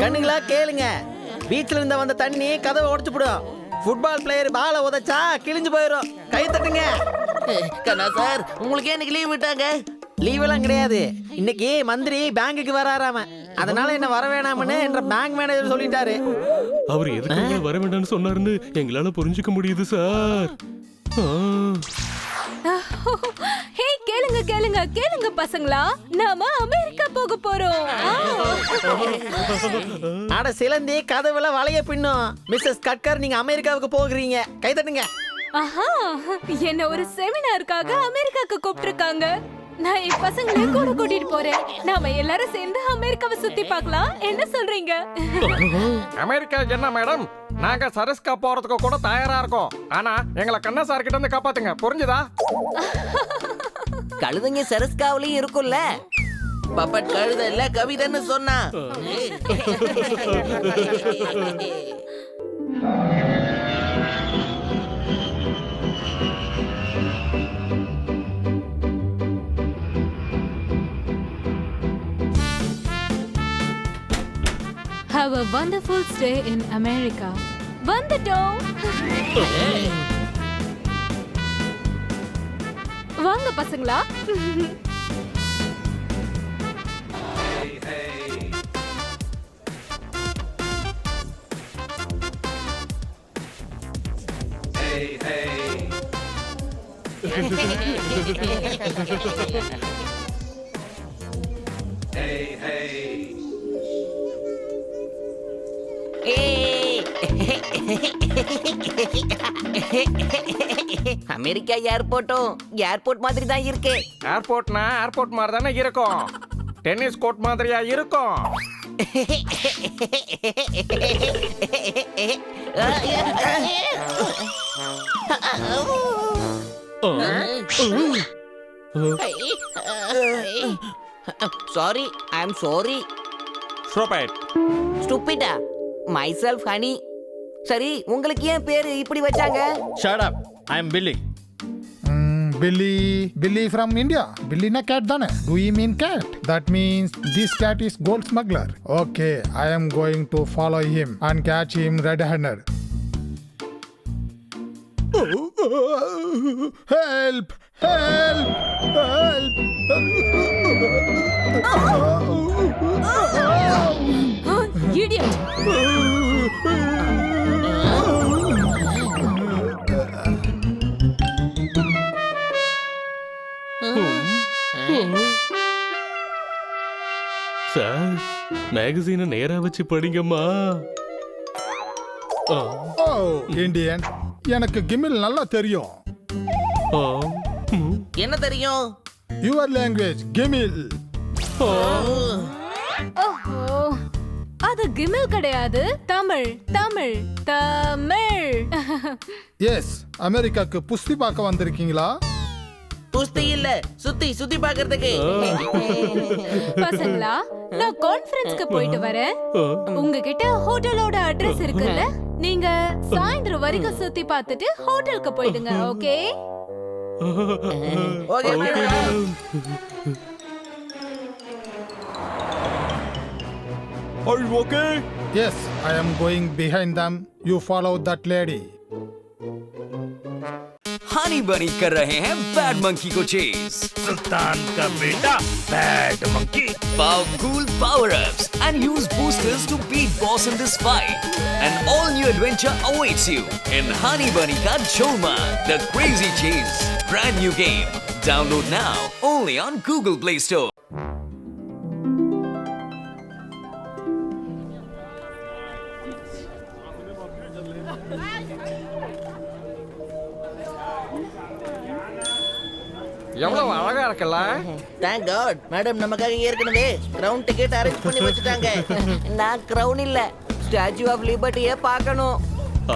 கண்ணுங்களா கேளுங்க. பீச்ல இருந்து வந்த தண்ணி கதவை உடைச்சு போடும். ஃபுட்பால் பிளேயர் பாலை உதைச்சா கிழிஞ்சு போயிடும். கை தட்டுங்க. கண்ணா சார், உங்களுக்கு ஏன் இன்னைக்கு லீவ் விட்டாங்க? லீவ் எல்லாம் கிடையாது. இன்னைக்கு மந்திரி பேங்குக்கு வராராம, அதனால என்ன வர வேணாம்னு என்ற பேங்க் மேனேஜர் சொல்லிட்டாரு. அவர் எதுக்கு வர வேண்டாம்னு சொன்னாருன்னு எங்களால புரிஞ்சுக்க முடியுது சார். ஹே, கேளுங்க கேளுங்க கேளுங்க பசங்களா, நாம அமெரிக்கா போக போறோம். அட சிலந்தி கதவுல வளைய பின்னும். மிஸ்ஸஸ் கட்கர், நீங்க அமெரிக்காவுக்கு போகிறீங்க. கை தட்டுங்க. ஆஹா, என்ன ஒரு செமினாருக்காக அமெரிக்காக்கு கூப்பிட்டிருக்காங்க. நான் என் பசங்களை கூட கூட்டிட்டு போறேன். நாம எல்லாரும் சேர்ந்து அமெரிக்காவை சுத்தி பார்க்கலாம். என்ன சொல்றீங்க? அமெரிக்கா என்ன மேடம், நாங்க சரஸ்கா போறதுக்கு கூட தயாரா இருக்கோம். ஆனா எங்களை கண்ணா சார் கிட்ட இருந்து காப்பாத்துங்க, புரிஞ்சுதா? கழுதைங்க சரஸ்காவிலையும் இருக்கும்ல. பப்பட் கழுத இல்ல கவிதைன்னு சொன்னா. Have a wonderful stay in America. வந்துட்டோம். வாங்க பசங்களா. அமெரிக்கா ஏர்போர்ட் மாதிரி தான் இருக்கு. ஏர்போர்ட்னா ஏர்போர்ட் மாதிரி தானே இருக்கும். டென்னிஸ் கோர்ட் மாதிரியா இருக்கும். Sorry, I am sorry. ஸ்டூபிடா, மைசெல்ஃப் ஹனி. சரி, உங்களுக்கு ஏன் பேரு இப்படி வச்சாங்க? Shut up. I am Billy. Billy from India. Billy na cat dane. Do you mean cat? That means this cat is gold smuggler. Okay, I am going to follow him and catch him red-handed. Help! Help! Help! Idiot. Sir, மேகசீனை நேரா வச்சு படிங்கம்மா. Oh, Indian. எனக்கு கிமில் நல்லா தெரியும். என்ன தெரியும்? Your language, கிமில். ஓஹோ, அது கிமில் கிடையாது, தமிழ் தமிழ் தமிழ். Yes, அமெரிக்காக்கு புஸ்தி பார்க்க வந்திருக்கீங்களா? புஸ்தி இல்ல, சுத்தி பாக்குறதுக்கு. பசங்களா, நான் கான்ஃபரன்ஸ்க்கு போயிட்டு வரேன். உங்ககிட்ட ஹோட்டலோட அட்ரஸ் இருக்குல்ல, நீங்க சாயந்தரம் வரைக்கும் சுத்தி பார்த்துட்டு ஹோட்டலுக்கு போயிடுங்க. Okay? Okay madam. Are you okay? Yes, I am going behind them. You follow that lady. Honey बनी कर रहे हैं बैड मंकी को चेज. सुल्तान का बेटा bad monkey. Powerful power-ups and use boosters to beat boss in this fight. An all-new adventure awaits you in Honey Bunny Ka Cholma, the Crazy Chase. Brand new game. Download now only on Google Play Store. எவ்வளவு அழகா இருக்குல்ல. Thank God, madam நமக்காக ஏற்கனவே ground ticket arrange பண்ணி வச்சுட்டாங்க. நான் crown இல்ல, statue of லிபர்ட்டியை பார்க்கணும்.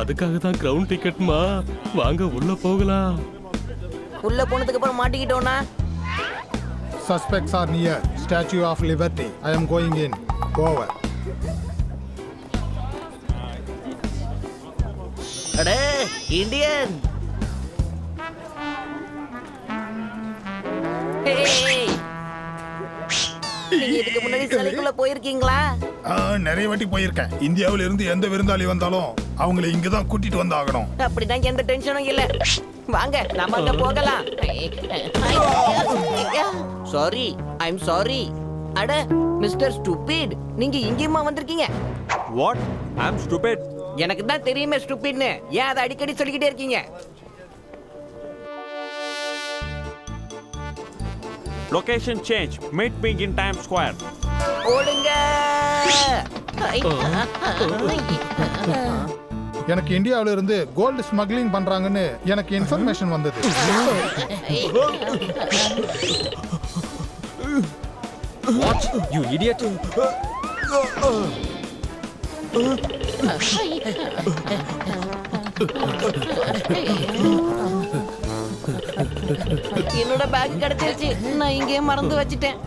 அதுக்காக தான் கிரவுண்ட் டிக்கெட்மா. வாங்க உள்ள போகலாம். உள்ள போனதுக்கு அப்புறம் மாட்டிக்கிட்டோம்னா? Suspects are near. Statue of Liberty. I am going in. Over. அடே, இந்தியன். இதுக்கு முன்னாடி சிலைக்குள்ள போயிருக்கீங்களா? நிறைய வாட்டி போயிருக்கேன். இந்தியாவில இருந்து எந்த விருந்தாளி வந்தாலும் அவங்களை இங்க தான் கூட்டிட்டு வந்து ஆகணும். அப்படிதான் எந்த டென்ஷனும் இல்ல. வாங்க நம்ம அங்க போகலாம். Sorry, I am sorry. அட மிஸ்டர் ஸ்டூபிட், நீங்க இங்கேயுமா வந்திருக்கீங்க? வாட்? I am stupid. எனக்கு தான் தெரியுமே ஸ்டூபிட்னு. ஏன் அதை அடிக்கடி சொல்லிக்கிட்டே இருக்கீங்க? Location change. Meet me in Time Square. ஓடுங்க. எனக்கு இந்தியாவில இருந்து கோல்டு ஸ்மக்லிங் பண்றாங்கன்னு எனக்கு இன்ஃபர்மேஷன் வந்தது. What? You idiot. என்னோட பேக் கிடைச்சிருச்சு. நான் இங்கே மறந்து வச்சிட்டேன்.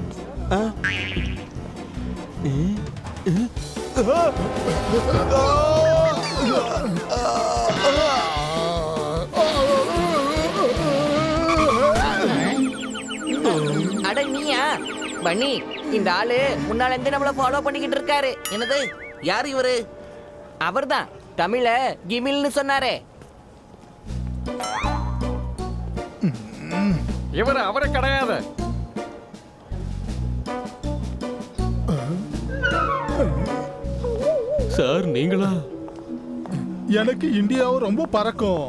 அட நீயா பன்னி? இந்த ஆளு முன்னால இருந்து நம்மள ஃபாலோ பண்ணிக்கிட்டு இருக்காரு. என்னது? யார் இவரு? அவர்தான் தமிழ கிமில்னு சொன்னாரே. இவர் அவரு கிடையாது. சார் நீங்களா? எனக்கு இந்தியாவும் ரொம்ப பறக்கும்.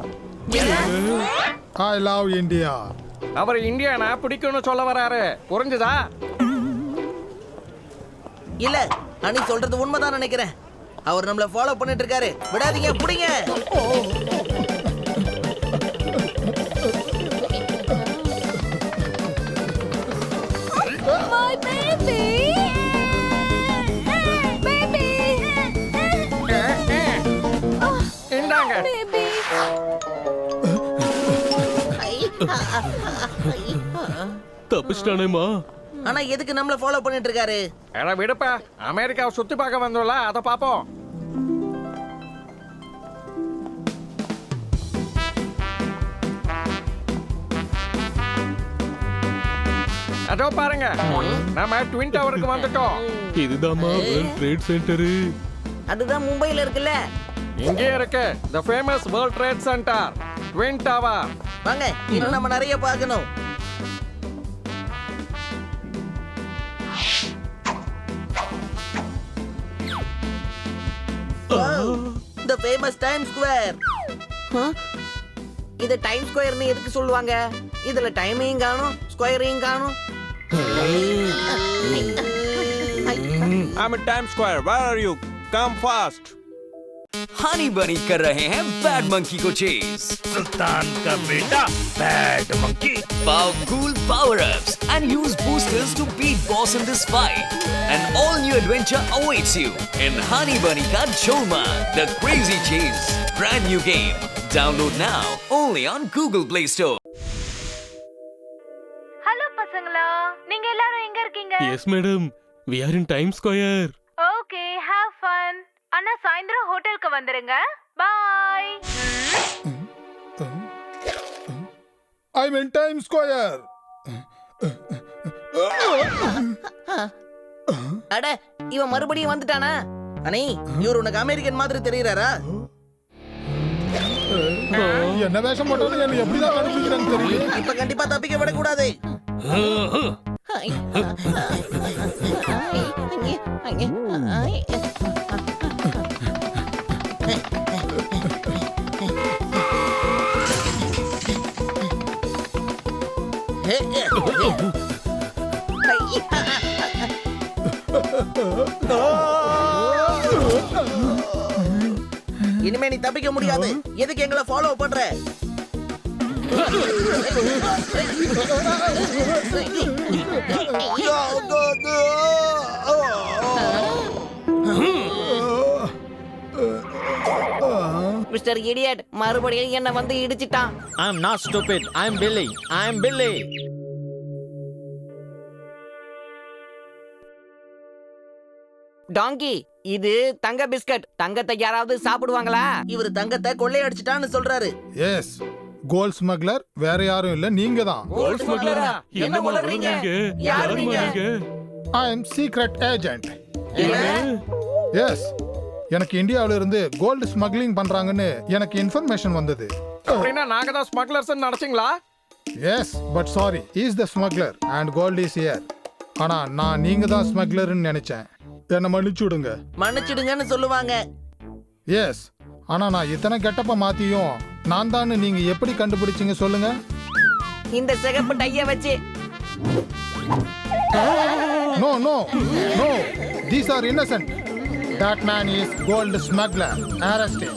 I love India. அவர் இந்தியானா பிடிக்கும்னு சொல்ல வராரு. புரிஞ்சுதா? இல்ல, அனி சொல்றது உண்மைதான் நினைக்கிறேன். அவர் நம்மள ஃபாலோ பண்ணிட்டு இருக்காரு. விடாதீங்க, புடிங்க. My baby. Baby. இந்தாங்க. Baby. தப்பிச்சிட்டானேமா. ஆனா எதுக்கு நம்மள ஃபாலோ பண்ணிட்டு இருக்காரு? எட விடுப்பா. அமெரிக்காவை சுத்தி பார்க்க வந்தோம்ல, அதை பார்ப்போம். அதோ பாருங்க, நம்ம ட்வின் டவருக்கு வந்துட்டோம். இதுதாம்மா வேர்ல்ட் ட்ரேட் சென்டர். அதுதான் மும்பைல இருக்குல்ல. இங்கே இருக்கு the famous world trade centre, twin tower. வாங்க, இன்னும் நம்ம நிறைய பார்க்கணும். The famous time square. இது டைம் ஸ்கொயர்னு எதுக்கு சொல்லுவாங்க? இதுல டைமையும் காணும், ஸ்கொயரையும் காணும். I'm in Times Square. Where are you? Come fast. Honey बनी कर रहे हैं बैड मंकी को चेज. सुल्तान का बेटा bad monkey. Power cool power-ups and use boosters to beat boss in this fight. An all-new adventure awaits you in Honey Bunny Ka Cholma, the Crazy Chase. Brand new game. Download now only on Google Play Store. Hello பசங்களா, நீங்க எல்லாரும் எங்க இருக்கீங்க? Yes madam, we are in time square. Okay, have fun. அண்ணா சாயந்தரம் ஹோட்டலுக்கு வந்துருங்க. Bye. I'm in Times Square. அட, இவன் மறுபடியும் வந்துட்டானா? அனி, இவர் உனக்கு அமெரிக்கன் மாதிரி தெரியறாரா? என்ன வேஷம் போட்டாலும் என்ன எப்படிதான் கண்டுபிடிக்கிறான்னு தெரியல. இப்ப கண்டிப்பா தப்பிக்க விடக்கூடாது. இனிமே நீ தப்பிக்க முடியாது. எதுக்கு எங்களை ஃபாலோ பண்ற? மிஸ்டர் இடியட், மறுபடியும் என்ன வந்து இடிச்சிட்டான். I'm not stupid. I'm Billy. I'm Billy. டாங்கி, இது தங்க பிஸ்கட். தங்கத்தை யாராவது சாப்பிடுவாங்களா? இவர் தங்கத்தை கொள்ளையடிச்சிட்டான்னு சொல்றாரு. எஸ், கோல்ட் ஸ்மக்லர் வேற யாரும் இல்ல, நீங்க தான். கோல்ட் ஸ்மக்லரா? என்னமா உளறீங்க? சொல்றீங்க? யாரு யாருமா நீங்க? நீங்க? I am secret agent. Yes, எனக்கு இந்தியாவில இருந்து கோல்டு ஸ்மக்லிங் பண்றாங்கன்னு எனக்கு இன்ஃபர்மேஷன் வந்தது. அப்படின்னா நாங்க தான் ஸ்மக்லர்ஸ் நினைச்சீங்களா? Yes, but sorry, is the smuggler and gold is here. ஆனா நான் நீங்க தான் ஸ்மக்லர்னு நினைச்சேன். என்ன மன்னிச்சு விடுங்க. மன்னிச்சிடுங்கன்னு சொல்லுவாங்க. எஸ், ஆனா நான் இத்தனை கெட்டப்ப மாத்தியும் நான் தான் நீங்க எப்படி கண்டுபிடிச்சீங்க சொல்லுங்க? இந்த சிகப்பு டைய வச்சு. No, no, no. These are innocent. That man is gold smuggler. Arrested.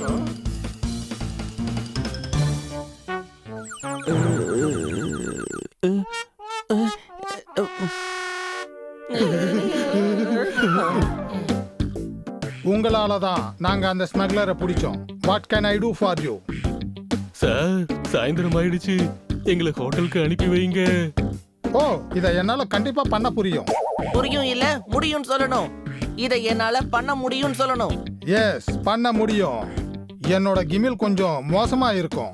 உங்களால தான் நாங்க அந்த ஸ்மக்லரை பிடிச்சோம். What can I do for you? Sir சாயந்தரம் ஆயிடுச்சு, எங்களை ஹோட்டலுக்கு அனுப்பி வைங்க. ஓ, இதை என்னால கண்டிப்பா பண்ண புரியும். புரியும் இல்ல முடியும்னு சொல்லணும். இதை என்னால பண்ண முடியும்னு சொல்லணும். எஸ், பண்ண முடியும். என்னோட கிமில் கொஞ்சம் மோசமா இருக்கும்.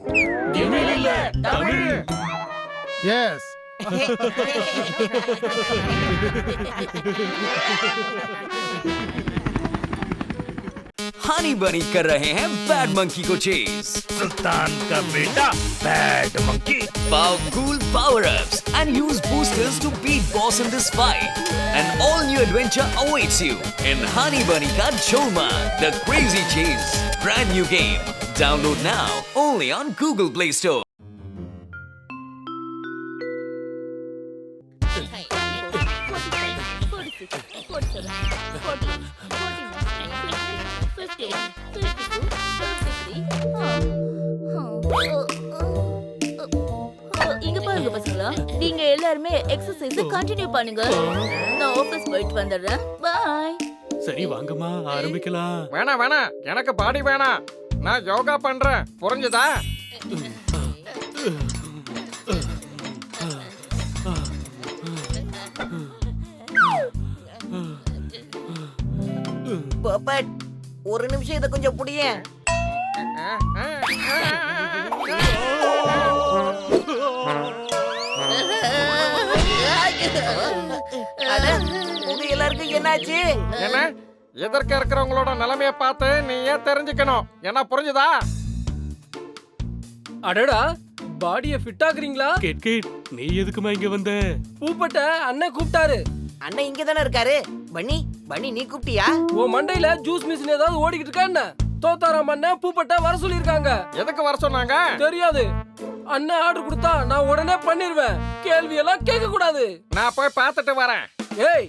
எஸ். हनी बनी कर रहे हैं बैड मंकी को चेज। सुल्तान का बेटा bad monkey. Powerful power-ups and use boosters to beat boss in this fight. An all-new adventure awaits you in Honey Bunny Ka Cholma, The Crazy Chase. Brand new game. Download now only on Google Play Store. இங்க பாருங்க பசங்களா, நீங்க எல்லாருமே exercise continue பண்ணுங்க. நான் office போயிட்டு வந்துடுறேன். By. சரி வாங்கம்மா, ஆரம்பிக்கலாம். வேணாம் வேணாம், எனக்கு பாடி வேணாம். நான் யோகா பண்றேன், புரிஞ்சுதா? பப்பட், ஒரு நிமிஷம் இதை கொஞ்சம் புடியேன். அட, உங்க எல்லாருக்கும் என்னாச்சு? என்ன எதற்க இருக்கிறவங்களோட நிலைமைய பார்த்து நீ ஏன் தெரிஞ்சுக்கணும்? என்ன புரிஞ்சுதா? அடடா, பாடிய ஃபிட் ஆகுறீங்களா? கேட் கேட், நீ எதுக்குமா இங்க வந்த? பூப்பட்ட அண்ணன் கூப்பிட்டாரு. அண்ணன் இங்க தானே இருக்காரு. பன்னி பன்னி, நீ கூப்பிட்டியா? உன் மண்டையில ஜூஸ் மிஷின் ஏதாவது ஓடிக்கிட்டு இருக்கா என்ன? தோத்தாராம் அண்ணன் பூப்பட்ட வர சொல்லிருக்காங்க. எதுக்கு வர சொன்னாங்க? தெரியாது. அண்ணன் ஆர்டர் கொடுத்தா நான் உடனே பண்ணிருவேன். கேள்வி எல்லாம் கேட்க கூடாது. நான் போய் பார்த்துட்டு வரேன். ஏய்,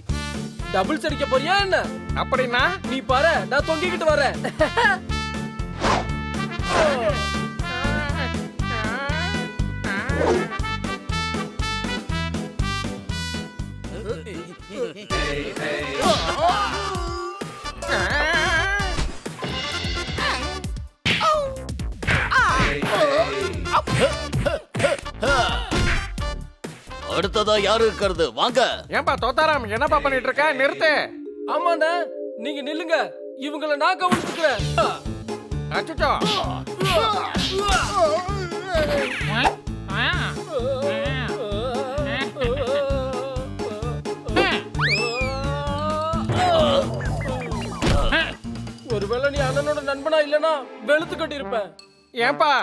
டபுள்ஸ் அடிக்க போறியா என்ன? அப்படின்னா நீ பாரு, நான் தொங்கிக்கிட்டு வரேன். அடுத்ததா யாரு இருக்கிறது? வாங்க. ஏன்பா தோத்தாராம், என்னப்பா பண்ணிட்டு இருக்க? நிறுத்து. ஆமாண்ணா, நீங்க நில்லுங்க. இவங்கள நான் கவனிச்சுக்கிறேன். அச்சச்சோ. ஒருவேளை நீ அண்ணனோட நண்பனா இல்லனா வெளுத்து கட்டி இருப்பேன். ஏன்பா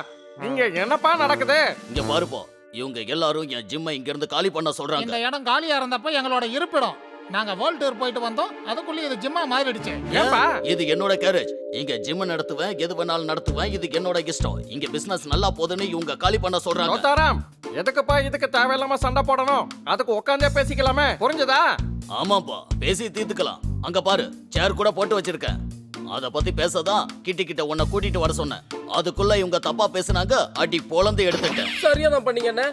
இங்க என்னப்பா நடக்குது? இங்க பாருப்பா, இவங்க எல்லாரும் என் ஜிம்மை இங்க இருந்து காலி பண்ண சொல்றாங்க. இந்த இடம் காலியா இருந்தப்ப எங்களோட இருப்பிடம். நாங்க வேர்ல்ட் டூர் போயிட்டு வந்தோம், அதுக்குள்ள இது ஜிம்மா மாறிடுச்சு. ஏன்பா? இது என்னோட கேரேஜ். இங்க ஜிம் நடத்துவேன், எது வேணாலும் நடத்துவேன். இது என்னோட இஷ்டம். இங்க பிசினஸ் நல்லா போகுதுன்னு இவங்க காலி பண்ண சொல்றாங்க. தோத்தாராம், எதுக்குப்பா இதுக்கு தேவையில்லாம சண்டை போடணும்? அதுக்கு உட்காந்தே பேசிக்கலாமே, புரிஞ்சுதா? ஆமாப்பா, பேசி தீர்த்துக்கலாம். அங்க பாரு, சேர் கூட போட்டு வச்சிருக்கேன். அத பத்தி பேசதான் கிட்ட உன்னை கூட்டிட்டு வர சொன்னேன். அதுக்குள்ள இவங்க தப்பா பேசுனாங்க, அடி பொளந்து எடுத்துட்டேன். சரியா தான் பண்ணீங்க அண்ணே.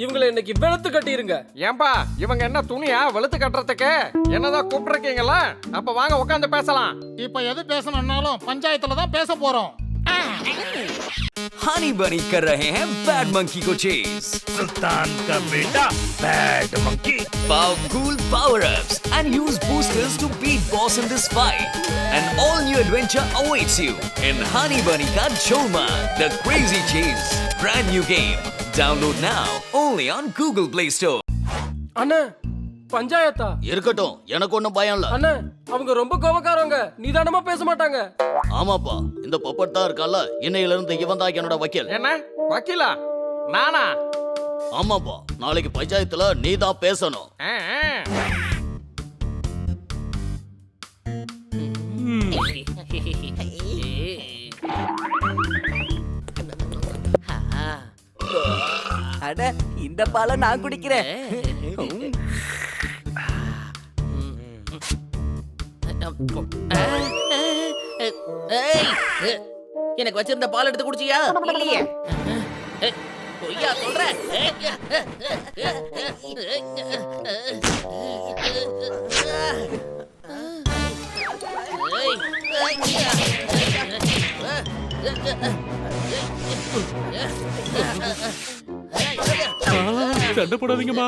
இவங்களை இன்னைக்கு வெளுத்து கட்டிருங்க. ஏன்பா இவங்க என்ன துணியா வெளுத்து கட்டுறதுக்கு? என்னதான் கூப்பிட்டுருக்கீங்களா? அப்ப வாங்க உட்காந்து பேசலாம். இப்ப எது பேசணும்னாலும் பஞ்சாயத்துல தான் பேச போறோம். हनी बनी कर रहे हैं बैड मंकी को चेज। सुल्तान का बेटा bad monkey. Powerful power-ups and use boosters to beat boss in this fight. An all-new adventure awaits you in Honey Bunny Ka Cholma, The Crazy Chase. Brand new game. Download now only on Google Play Store. அண்ணா, பஞ்சாயத்தா? இருக்கட்டும், எனக்கு ஒண்ணும் பயம் இல்ல. அண்ணே, அவங்க ரொம்ப கோவக்காரங்க, நிதானமா பேச மாட்டாங்க. ஆமாப்பா, இந்த பப்பட் தான் இருக்கால, இன்னையில இருந்து இவன் தான் என்னோட வக்கீல். என்ன வக்கீலா? நானா? ஆமாப்பா, நாளைக்கு பஞ்சாயத்துல நீ தான் பேசணும். அட, இந்த பாலை நான் குடிக்கிறேன். எனக்கு வச்சிருந்த பால் எடுத்து குடிச்சியா? இல்லையே. பொய்யா சொல்ற? சண்டை போடாதீங்கம்மா.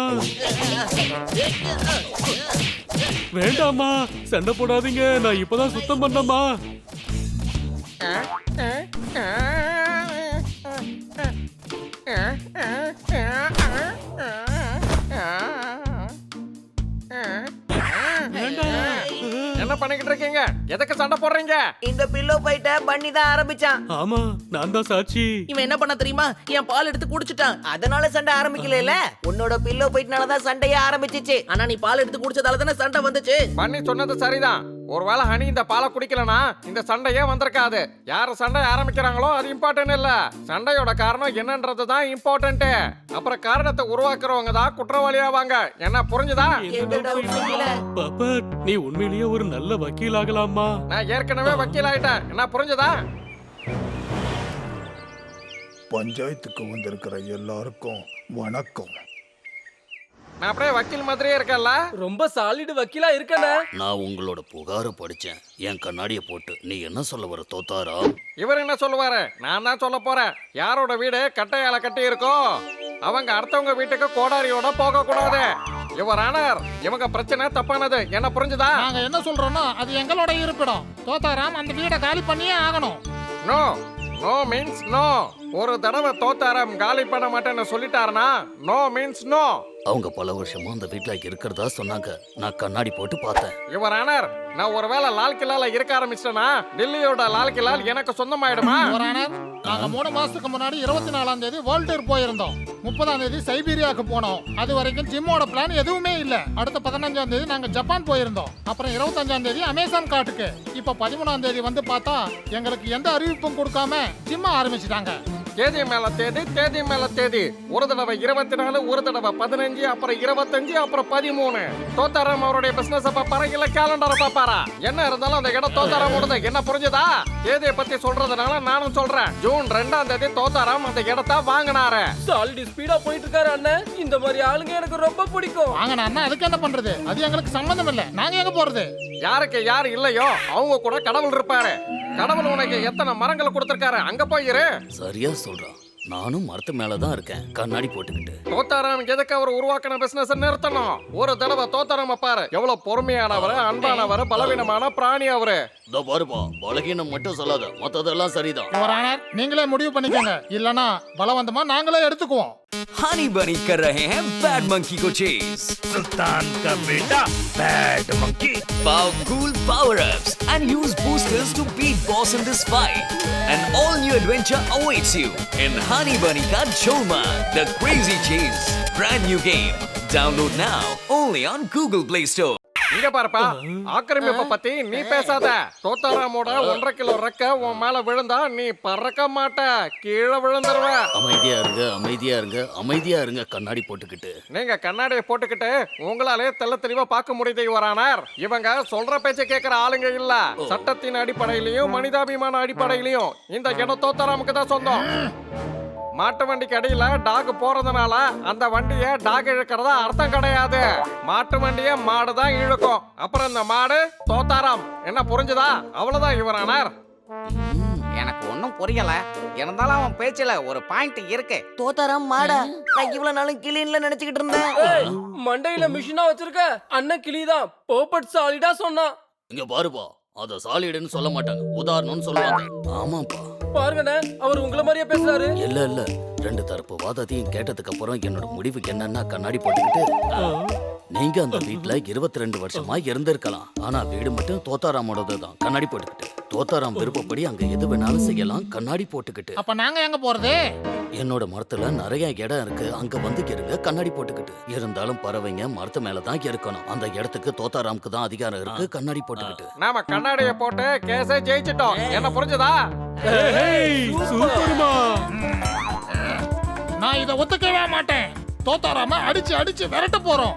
வேண்டாம்மா, சண்டை போடாதீங்க. நான் இப்பதான் சுத்தம் பண்ணம்மா. என்ன பண்ணிக்கிட்டு இருக்கீங்க? எதுக்கு சண்டை போடுறீங்க? இந்த பில்லோ ஃபைட்ட பண்ணி தான் ஆரம்பிச்சான். ஆமா, நான் தான் சாட்சி. இவன் என்ன பண்ண தெரியுமா? என் பால் எடுத்து குடிச்சிட்டான். அதனால சண்டை ஆரம்பிக்கல. உன்னோட பில்லோ ஃபைட்னால தான் சண்டையே ஆரம்பிச்சிச்சு. ஆனா நீ பால் எடுத்து குடிச்சதால தானே சண்டை வந்துச்சு. பண்ணி சொன்னது சரிதான். ஒருவேளை ஹனி இந்த பாலை குடிக்கலனா இந்த சண்டையே வந்திருக்காது. யாரு சண்டை ஆரம்பிக்கிறாங்களோ அது இம்பார்ட்டன்ட் இல்ல, சண்டையோட காரணம் என்னன்றது தான் இம்பார்ட்டன்ட். அப்புறம் காரணத்தை உருவாக்குறவங்க தான் குற்றவாளியாவாங்க. என்ன புரிஞ்சுதா? பப்பட், நீ உண்மையிலேயே ஒரு நல்ல வக்கீல் ஆகலாமா? நான் ஏற்கனவே வக்கீல் ஆயிட்டேன். என்ன புரிஞ்சுதா? பஞ்சாயத்துக்கு வந்திருக்கிற எல்லாருக்கும் வணக்கம். நான் அப்படியே வக்கீல் மாதிரியே இருக்கல. ரொம்ப சாலிட் வக்கீலா இருக்கனே. நான் உங்களோட புகாரை படிச்சேன். என் கண்ணாடியை போட்டு நீ என்ன சொல்ல வர தோத்தாரா? இவர் என்ன சொல்லுவாரு? நான் தான் சொல்ல போறேன். யாரோட வீடு கட்டையால கட்டி இருக்கோ அவங்க அடுத்தவங்க வீட்டுக்கு கோடாரியோட போக கூடாது. யுவர் ஆனர், இவங்க பிரச்சனை தப்பானது. என்ன புரிஞ்சுதா? நாங்க என்ன சொல்றோம்னா அது எங்களோட இருப்பிடம். தோத்தாராம் அந்த வீடை காலி பண்ணியே ஆகணும். No no means no. ஒரு தடவை தோத்தாரம் காலி பண்ண மாட்டேன்னு சொல்லிட்டாருனா நோ மீன்ஸ் நோ. அவங்க பல வருஷமா அந்த வீட்டுல இருக்கிறதா சொன்னாங்க. நான் கண்ணாடி போட்டு பார்த்தேன். யுவர் ஆனர், நான் ஒருவேளை லால் கிலால இருக்க ஆரம்பிச்சிட்டேனா டெல்லியோட லால் கிலால் எனக்கு சொந்தமாயிடுமா? நாங்க 3 மாசத்துக்கு முன்னாடி 24ஆம் தேதி வேர்ல்ட் டூர் போயிருந்தோம். 30ஆம் தேதி சைபீரியாவுக்கு போனோம். அது வரைக்கும் ஜிம்மோட பிளான் எதுவுமே இல்ல. அடுத்த 15ஆம் தேதி நாங்க ஜப்பான் போயிருந்தோம். அப்புறம் 25ஆம் தேதி அமேசான் காட்டுக்கு. இப்ப 13ஆம் தேதி வந்து பார்த்தா எங்களுக்கு எந்த அறிவிப்பும் கொடுக்காம ஜிம்ம ஆரம்பிச்சிட்டாங்க. தேதி மேல தேதி, தேதி மேல தேதி. ஒரு தடவை 24, ஒரு தடவை 15, அப்புறம் 25, அப்புறம் 13. தோத்தாராம் அவருடைய பிசினஸ் பாப்பாரா இல்ல கேலண்டரை பாப்பாரா? என்ன இருந்தாலும் அந்த இடம் தோத்தாராமோடது. என்ன புரிஞ்சுதா? தேதியை பத்தி சொல்றதுனால நானும் சொல்றேன். ஜூன் 2ஆம் தேதி தோத்தாராம் அந்த இடத்தை வாங்கினாரு. சாலிட் ஸ்பீடா போயிட்டு இருக்காரு அண்ணே. இந்த மாதிரி ஆளுங்க எனக்கு ரொம்ப பிடிக்கும். வாங்கினா அண்ணா, அதுக்கு என்ன பண்றது? அது எங்களுக்கு சம்பந்தம் இல்ல. நாங்க எங்க போறது? யாருக்கு யார் இல்லையோ அவங்க கூட கடவுள் இருப்பாரு. கடவுள் உனக்கு எத்தனை மரங்களை கொடுத்திருக்காரு, அங்க போயிரு. சரியா சொல்றான். நானும் மரத்து மேலதான் இருக்கேன் கண்ணாடி போட்டுக்கிட்டு. தோத்தாராம் எதுக்கு அவர் உருவாக்கின பிசினஸ் நிறுத்தணும். ஒரு தடவை தோத்தாராம பாரு. எவ்வளவு பொறுமையானவர், அன்பானவர், பலவீனமான பிராணி அவரு. இதோ பாருப்பா, பலகீனம் மட்டும் சொல்லாத, மத்ததெல்லாம் சரிதான். நீங்களே முடிவு பண்ணிக்கோங்க. இல்லனா பலவந்தமா நாங்களே எடுத்துக்குவோம். हनी बनी कर रहे हैं बैड मंकी को चेस. सुल्तान का बेटा bad monkey. Powerful power-ups and use boosters to beat boss in this fight. An all-new adventure awaits you in Honey Bunny Ka Cholma, The Crazy Chase. Brand new game. Download now only on Google Play Store. இங்க பாருப்பா, ஆக்கிரமிப்பை பத்தி நீ பேசாத. தோத்தாராமோட 1.5 kilo ரெக்க உன் மேல விழுந்தா நீ பறக்க மாட்ட, கீழே விழுந்துருவ. அமைதியா இருங்க, அமைதியா இருங்க, அமைதியா இருங்க. கண்ணாடி போட்டுக்கிட்டு நீங்க கண்ணாடியை போட்டுக்கிட்டு உங்களாலே தெள்ள தெளிவா பார்க்க முடியுது யுவர் ஆனர். இவங்க சொல்ற பேச்ச கேட்கிற ஆளுங்க இல்ல. சட்டத்தின் அடிப்படையிலையும் மனிதாபிமான அடிப்படையிலையும் இந்த இடம் தோத்தாராமுக்கு தான் சொந்தம். மாட்டு வண்டிக்கு அடியில டாக் போறதுனால அந்த வண்டிய டாக் இழுக்கிறதா அர்த்தம் கிடையாது. மாட்டு வண்டிய மாடு தான் இழுக்கும். அப்புறம் இந்த மாடு தோத்தாராம். என்ன புரிஞ்சுதா? அவ்வளவுதான் யுவர் ஆனர். எனக்கு ஒன்னும் புரியல. இருந்தாலும் அவன் பேச்சுல ஒரு பாயிண்ட் இருக்கு. தோத்தாராம் மாடா? நான் இவ்வளவு நாளும் கிளீன்ல நினைச்சுக்கிட்டு இருந்தேன். மண்டையில மிஷினா வச்சிருக்க அண்ணன் கிளிதான் போப்பட் சாலிடா சொன்னான். இங்க பாருப்பா, அத சாலிடுன்னு சொல்ல மாட்டாங்க, உதாரணம்னு சொல்லுவாங்க. ஆமாப்பா, பாருங்கண்ணே, அவர் உங்களை மாதிரியே பேசுறாரு. இல்ல இல்ல, 2 தரப்பு வாதத்தையும் கேட்டதுக்கு அப்புறம் என்னோட முடிவுக்கு என்னன்னா கண்ணாடி போட்டுக்கிட்டு நீங்க அந்த வீட்ல 22 வருஷமா இருந்திருக்கலாம். ஆனா வீடு மட்டும் தோத்தாராமோடது தான், கண்ணாடி போட்டுக்கிட்டு. தோத்தாராம் விருப்பப்படி அங்க எது வேணாலும் செய்யலாம், கண்ணாடி போட்டுக்கிட்டு. அப்ப நாங்க எங்க போறது? என்னோட மரத்துல நிறைய இடம் இருக்கு, அங்க வந்து இருங்க, கண்ணாடி போட்டுக்கிட்டு. இருந்தாலும் பறவைங்க மரத்து மேல தான் இருக்கணும். அந்த இடத்துக்கு தோத்தாராமுக்கு தான் அதிகாரம் இருக்கு, கண்ணாடி போட்டுக்கிட்டு. நாம கண்ணாடியை போட்டு கேஸை ஜெயிச்சிட்டோம். என்ன புரிஞ்சதா? சூப்பர்மா. நான் இதை ஒத்துக்கவே மாட்டேன். தோத்தாராம அடிச்சு அடிச்சு விரட்ட போறோம்.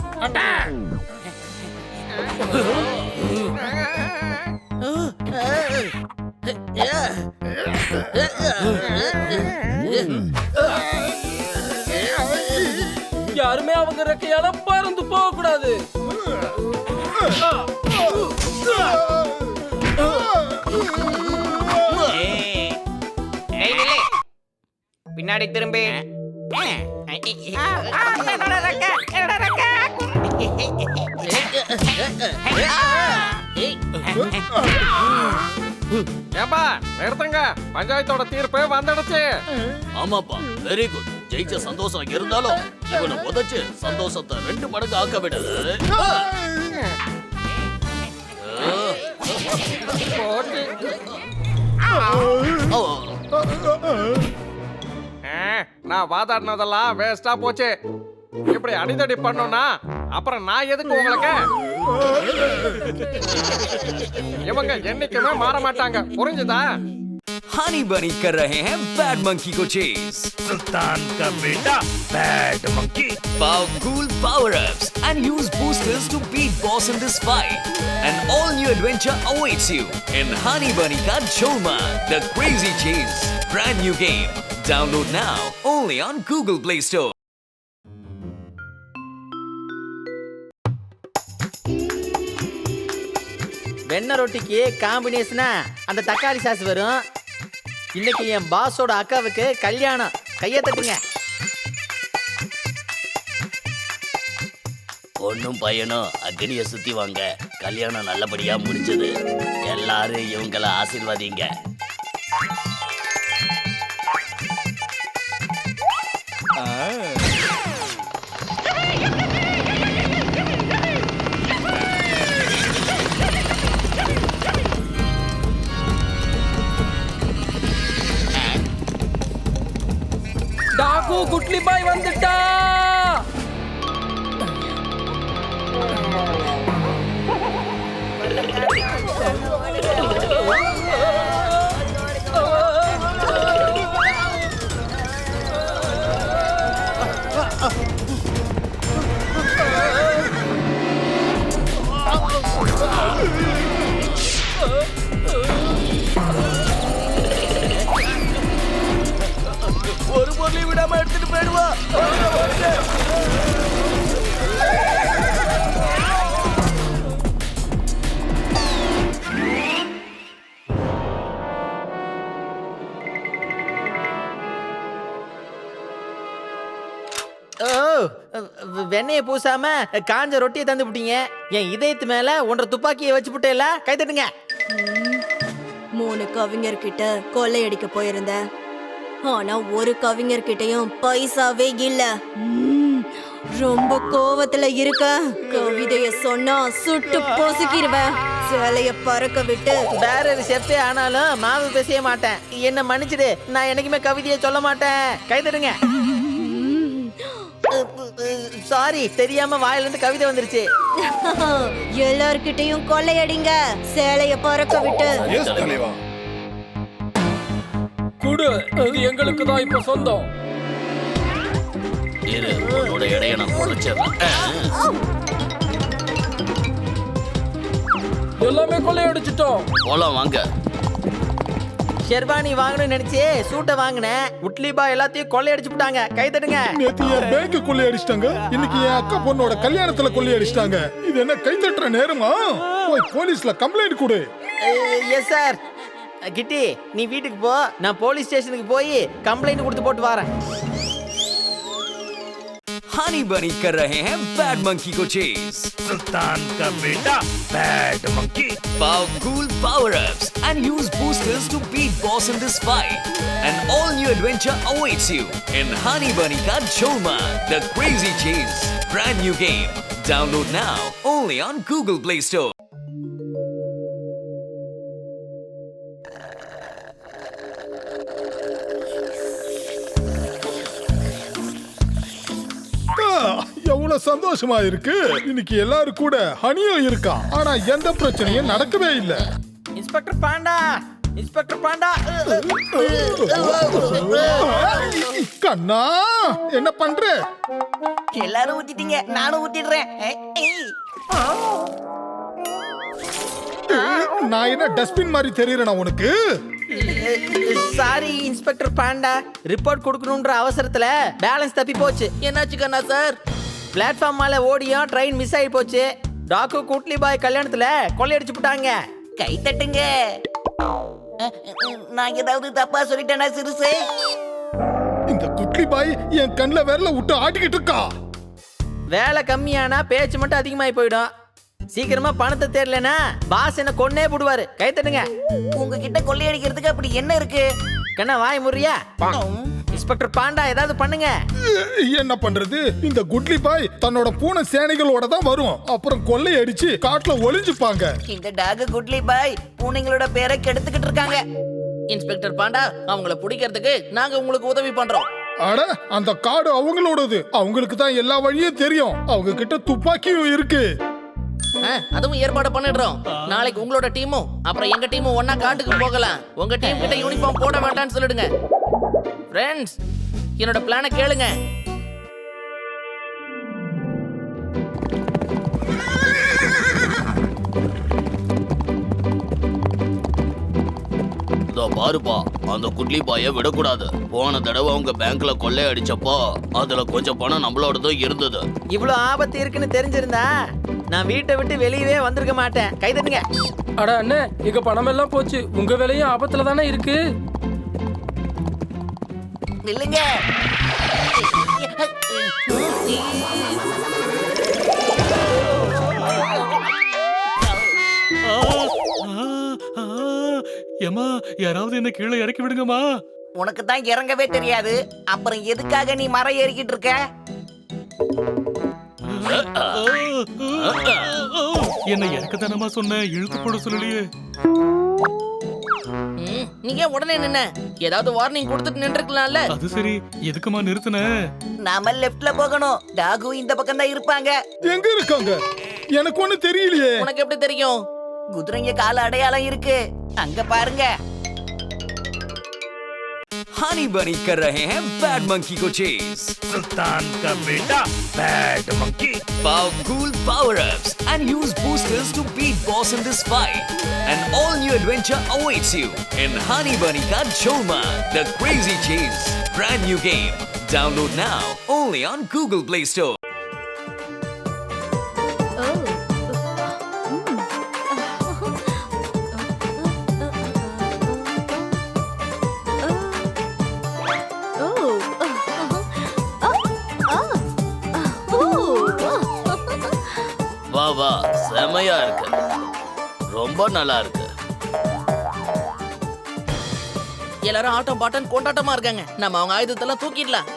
யாருமே அவங்க ரெக்கையால பறந்து போக கூடாது. பின்னாடி திரும்பி. ஏப்பா நிறுத்துங்க, பஞ்சாயத்தோட தீர்ப்பு வந்துடுச்சு. ஆமாப்பா, வெரி குட். ஜெயிச்ச சந்தோஷம் இருந்தாலும் இவனை உதைச்சு சந்தோஷத்தை 2 மடங்கு ஆக்க விடுது. நான் வாதாடினதெல்லாம் வேஸ்டா போச்சு. இப்படி அடிதடி பண்ணோம்னா அப்புறம் நான் எதுக்கு உங்களுக்கு? இவங்க என்னைக்குமே மாற மாட்டாங்க, புரிஞ்சுதா? हनी बनी कर रहे हैं बैड मंकी को चेस. सुल्तान का बेटा bad monkey. Powerful power-ups and use boosters to beat boss in this fight. An all-new adventure awaits you in Honey Bunny Ka Cholma, The Crazy Chase. Brand new game. Download now only on Google Play Store. வெண்ணெய் ரொட்டிக்கு காம்பினேஷனா அந்த தக்காளி sauce வரும். இன்னைக்கு என் பாஸோட அக்காவுக்கு கல்யாணம், கையை தட்டுங்க. பொண்ணும் பையனும் அக்னியை சுத்தி வாங்க. கல்யாணம் நல்லபடியா முடிஞ்சது. எல்லாரும் இவங்களை ஆசீர்வதிங்க. டாகு குட்லி பாய் வந்துட்டா. ஒரு பொருளை விடாம எடுத்துட்டு போயிடுவா. வெண்ணெயை பூசாம காஞ்ச ரொட்டியை தந்து விட்டீங்க. என் இதயத்து மேல 1 துப்பாக்கியை வச்சு விட்டேல, கை தட்டுங்க. 3 கவிஞர்கிட்ட கொள்ளையடிக்க போயிருந்தேன். ஆனா ஒரு கவிஞர்கிட்டயும் பைசாவே இல்ல. ரொம்ப கோவத்துல இருக்க. கவிதைய சொன்னா சுட்டு பொசுக்கிடுவேன். சேலைய பறக்க விட்டு வேற செஃப்பே ஆனாலும் மாவு பேச மாட்டேன். என்ன மன்னிச்சிடு, நான் என்னைக்குமே கவிதையை சொல்ல மாட்டேன். கை தட்டுங்க. சாரி, தெரியாம வாயில இருந்து கவிதை வந்துருச்சு. எல்லார்கிட்டயும் கொள்ளையடிங்க, சேலைய பறக்க விட்டு. குடு, இது எங்களுக்கு தான் இப்ப சொந்தம். இரு, உன்னோட எடையை நான் குறைச்சிடுறேன். எல்லாமே கொள்ளையடிச்சிட்டோம். போலாம் வாங்க. ஷெர்வானி வாங்கணும்னு நினைச்சு சூட்டை வாங்கினேன். உட்லி பாய் எல்லாத்தையும் கொள்ளையடிச்சு விட்டாங்க. கை தட்டுங்க. நேத்து என் பேங்க் கொள்ளையடிச்சிட்டாங்க. இன்னைக்கு என் அக்கா பொண்ணோட கல்யாணத்துல கொள்ளையடிச்சிட்டாங்க. இது என்ன கை தட்டுற நேரமா? போய் போலீஸ்ல கம்ப்ளைண்ட் கொடு. Yes sir. கிட்டி, நீ வீட்டுக்கு போ, நான் போலீஸ் ஸ்டேஷனுக்கு போய் கம்ப்ளைண்ட் கொடுத்து போட்டு வரேன். हनी बनी कर रहे हैं बैड मंकी को चेस. सुल्तान का बेटा bad monkey. Powerful power-ups and use boosters to beat boss in this fight. An all-new adventure awaits you in Honey Bunny Ka Cholma, The Crazy Chase. Brand new game. Download now only on Google Play Store. எவ்வளவு சந்தோஷமா இருக்கு. இன்னைக்கு எல்லாரும் கூட ஹனியும் இருக்கான். ஆனா எந்த பிரச்சனையும் நடக்கவே இல்ல. Inspector Panda, inspector Panda. கண்ணா என்ன பண்ற? எல்லாரும் ஊத்திட்டீங்க, நானும் ஊத்திடுறேன். நான் என்ன டஸ்ட்பின் மாதிரி தெரியறேனா உனக்கு? சாரி இன்ஸ்பெக்டர் பாண்டா, ரிப்போர்ட் கொடுக்கணும்ன்ற அவசரத்துல பேலன்ஸ் தப்பி போச்சு. என்னாச்சு கண்ணா சார்? பிளாட்ஃபார்ம் மேல ஓடியும் ட்ரெயின் மிஸ் ஆகி போச்சு. டாக்கு குட்லி பாய் கல்யாணத்துல கொள்ளையடிச்சு போட்டாங்க. கை தட்டுங்க. நான் ஏதாவது தப்பா சொல்லிட்டேனா சிறுசு? இந்த குட்லி பாய் என் கண்ணுல விரல விட்டு ஆட்டிக்கிட்டு இருக்கா. வேலை கம்மியானா பேச்சு மட்டும் அதிகமாகி போயிடும். சீக்கிரமா பணத்தை தேடலனா பாஸ் என்ன கொன்னே போடுவாரு. கை தட்டுங்க. உங்ககிட்ட கொள்ளையடிக்கிறதுக்கு அப்படி என்ன இருக்கு? கண்ணா வாய் முறியா? இன்ஸ்பெக்டர் பாண்டா ஏதாவது பண்ணுங்க. என்ன பண்றது? இந்த குட்லி பாய் தன்னோட பூனை சேனைகளோட தான் வரும். அப்புறம் கொள்ளை அடிச்சு காட்டுல ஒளிஞ்சுப்பாங்க. இந்த டாக் குட்லி பாய் பூனைங்களோட பேரை கெடுத்துக்கிட்டு இருக்காங்க. இன்ஸ்பெக்டர் பாண்டா, அவங்கள பிடிக்கிறதுக்கு நாங்க உங்களுக்கு உதவி பண்றோம். அட, அந்த காடு அவங்களோடது. அவங்களுக்கு தான் எல்லா வழியும் தெரியும். அவங்க கிட்ட துப்பாக்கியும் இருக்கு. அதுவும் ஏற்பாடு பண்ணிடுறோம். நாளைக்கு உங்களோட டீமும் அப்புறம் எங்க டீமும் ஒண்ணா காட்டுக்கு போகலாம். உங்க டீம் கிட்ட யூனிஃபார்ம் போட வேண்டாம்னு சொல்லிடுங்க. ஃப்ரெண்ட்ஸ், என்னோட பிளானை கேளுங்க. பாருப்பா, அந்த குட்லி பாய விடக்கூடாது. போன தடவை அவங்க பேங்க்ல கொள்ளை அடிச்சப்போ அதுல கொஞ்சம் பணம் நம்மளோடதும் இருந்தது. இவ்வளவு ஆபத்து இருக்குன்னு தெரிஞ்சிருந்தா நான் வீட்டை விட்டு வெளியவே வந்திருக்க மாட்டேன். கை தட்டுங்க. அட அண்ணே, எங்க பணம் எல்லாம் போச்சு. உங்க வேலையும் ஆபத்துல தானே இருக்கு. இல்லைங்க. ஏமா, யாராவது என்ன கீழே இறக்கி விடுங்கம்மா. உனக்கு தான் இறங்கவே தெரியாது. அப்புறம் எதுக்காக நீ மரம் ஏறிக்கிட்டு இருக்க? என்ன இறக்கத்தானமா சொன்ன, இழுத்து போட சொல்லலையே. நீங்க உடனே நின்ன ஏதாவது வார்னிங் கொடுத்துட்டு நின்றுக்கலாம்ல. அது சரி, எதுக்குமா நிறுத்தின? நாம லெஃப்ட்ல போகணும். டாகு இந்த பக்கம் தான் இருப்பாங்க. எங்க இருக்காங்க? எனக்கு ஒண்ணு தெரியலையே. உனக்கு எப்படி தெரியும்? குதிரைங்க கால அடையாளம் இருக்கு. அங்க பாருங்க. हनी बनी कर रहे हैं बैड मंकी को चेस. सुल्तान का बेटा bad monkey. Powerful power-ups and use boosters to beat boss in this fight. An all-new adventure awaits you in Honey Bunny Ka Cholma, The Crazy Chase. Brand new game. Download now only on Google Play Store. வா வா, செமையா இருக்கு. ரொம்ப நல்லா இருக்கு. எல்லாரும் ஆட்டம் bottom கொண்டாட்டமா இருக்காங்க. நம்ம அவங்க ஆயுதத்தெல்லாம் தூக்கிடலாம்.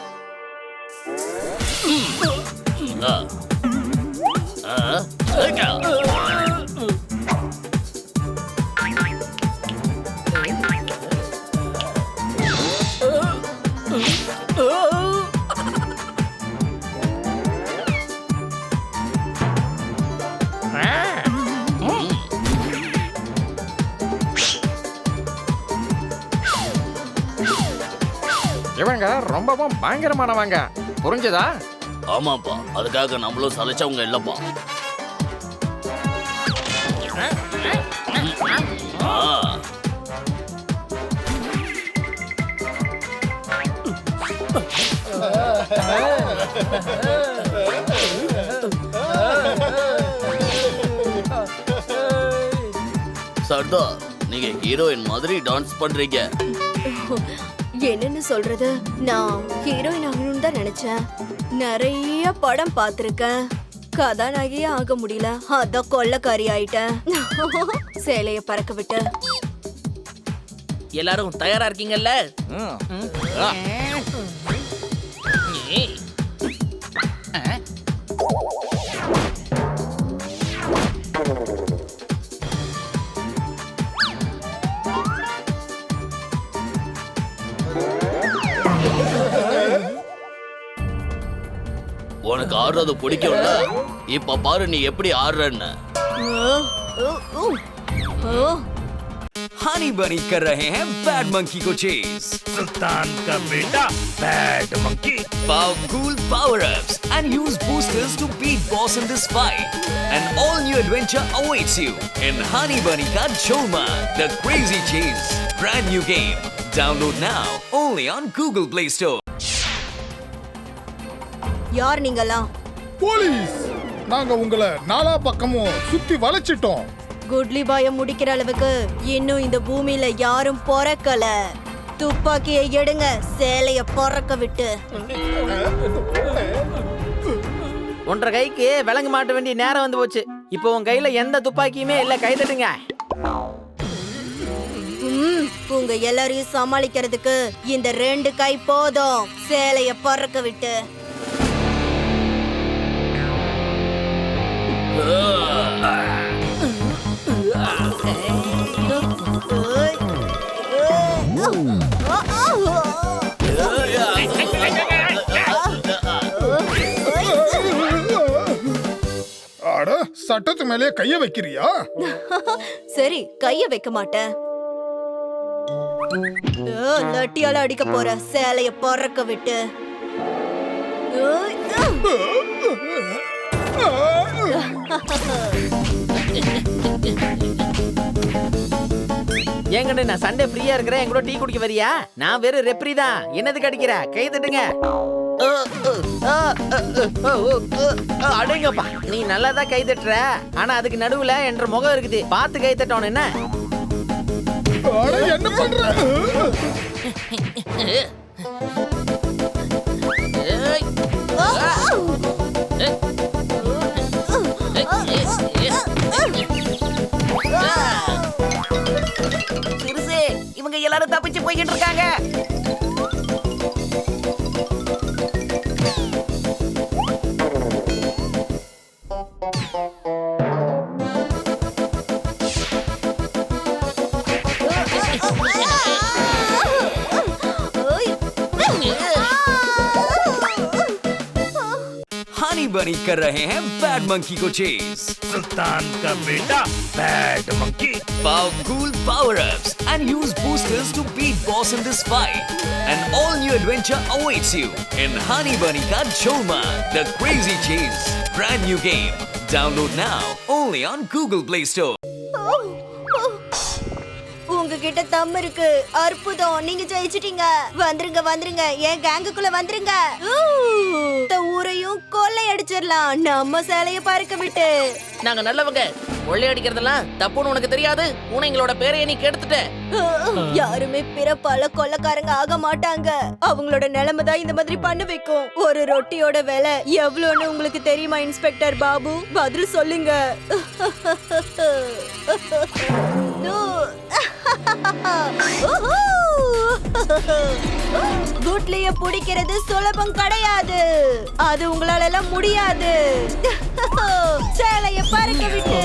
இவங்க ரொம்பவும் பயங்கரமானவங்க. புரிஞ்சதா? ஆமாப்பா, அதுக்காக நம்மளும் சலைச்சவங்க இல்லப்பா. சர்தார், நீங்க ஹீரோயின் மாதிரி டான்ஸ் பண்றீங்க. என்னன்னு சொல்றது, நான் ஹீரோயின் ஆகணும்னு தான் நினைச்சேன். நிறைய படம் பார்த்திருக்கேன். கதாநாயகியே ஆக முடியல. அதான் கொள்ளக்காரி ஆயிட்டேன். சேலைய பறக்க விட்டு. எல்லாரும் தயாரா இருக்கீங்கல்ல? உனக்கு ஆடுறது பிடிக்கும்ல? இப்ப பாரு நீ எப்படி ஆடுறன்னு. हनी बनी कर रहे हैं बैड मंकी को चेज। सुल्तान का बेटा bad monkey. Powerful power-ups and use boosters to beat boss in this fight. An all-new adventure awaits you in Honey Bunny Ka Cholma, the Crazy Chase. Brand new game. Download now only on Google Play Store. யார் நீங்கலாம்? Police. நாங்க உங்களை நாலா பக்கமும் சுத்தி வளைச்சிட்டோம். Goodly பாய முடிக்கிற அளவுக்கு இன்னும் இந்த பூமியில யாரும் பொறக்கல. துப்பாக்கியை எடுங்க, சேலைய பொறக்க விட்டு. ஒன்றரை கைக்கு விலங்கு மாட்ட வேண்டிய நேரம் வந்து போச்சு. இப்போ உன் கையில எந்த துப்பாக்கியுமே இல்ல, கை தட்டுங்க. உங்க எல்லாரையும் சமாளிக்கிறதுக்கு இந்த 2 கை போதும். சேலைய பொறக்க விட்டு. அட, சட்டத்து மேலே கைய வைக்கிறியா? சரி, கைய வைக்க மாட்டேன். லட்டியால அடிக்க போற, சேலைய பொறக்க விட்டு. ஏங்கண்ணே, நான் சண்டே ஃப்ரீயா இருக்கிறேன், என் கூட டீ குடிக்க வரியா? நான் வெறும் ரெப்ரி தான். என்னதுக்கு அடிக்கிற? கை தட்டுங்க. அடேங்கப்பா, நீ நல்லா தான் கை தட்டுற. ஆனா அதுக்கு நடுவுல என்ற முகம் இருக்குது, பார்த்து கை தட்டணும். என்ன என்ன பண்ற? சிறுசு, இவங்க எல்லாரும் தப்பிச்சு போய்கிட்டு இருக்காங்க. हनी बनी कर रहे हैं बैड मंकी को चेज। सुल्तान का बेटा bad monkey. Powerful power-ups and use boosters to beat boss in this fight. An all-new adventure awaits you in Honey Bunny Ka Cholma, the Crazy Chase. Brand new game. Download now only on Google Play Store. உங்ககிட்ட தம் இருக்கு. அற்புதம், நீங்க ஜெயிச்சிட்டீங்க. வந்துருங்க வந்துருங்க, என் கேங்குக்குள்ள வந்துருங்க. இந்த ஊரையும் கொள்ளை அடிச்சிடலாம், நம்ம சேலைய பறக்க விட்டு. நாங்க நல்லவங்க. கொள்ளையடிக்கிறதெல்லாம் தப்புன்னு உனக்கு தெரியாது. பூனைங்களோட பேரைய நீ கெடுத்துட்ட. யாருமே பிறப்பால கொள்ளைக்காரங்க ஆக மாட்டாங்க. அவங்களோட நிலைமை தான் இந்த மாதிரி பண்ண வைக்கும். ஒரு ரொட்டியோட விலை எவ்வளவுன்னு உங்களுக்கு தெரியுமா இன்ஸ்பெக்டர் பாபு? பதில் சொல்லுங்க. குட்லிய பிடிக்கிறது சுலபம் கிடையாது. அது உங்களால எல்லாம் முடியாது. சேலைய பறக்க விட்டு.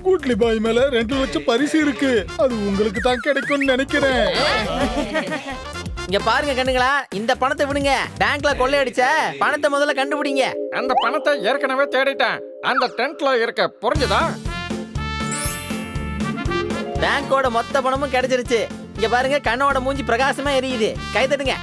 குட்லி பாய் மேல 2 லட்சம் பரிசு இருக்கு. அது உங்களுக்கு தான் கிடைக்கும்னு நினைக்கிறேன். இங்க பாருங்க கண்ணுங்களா, இந்த பணத்தை விடுங்க. பேங்க்ல கொள்ளையடிச்ச பணத்தை முதல்ல கண்டுபிடிங்க. அந்த பணத்தை ஏற்கனவே தேடிட்டேன். அந்த டென்ட்ல இருக்க, புரிஞ்சுதா? பேங்கோட மொத்த பணமும் கிடைச்சிருச்சு. இங்க பாருங்க, கண்ணோட மூஞ்சி பிரகாசமா எரியுது. கை தட்டுங்க.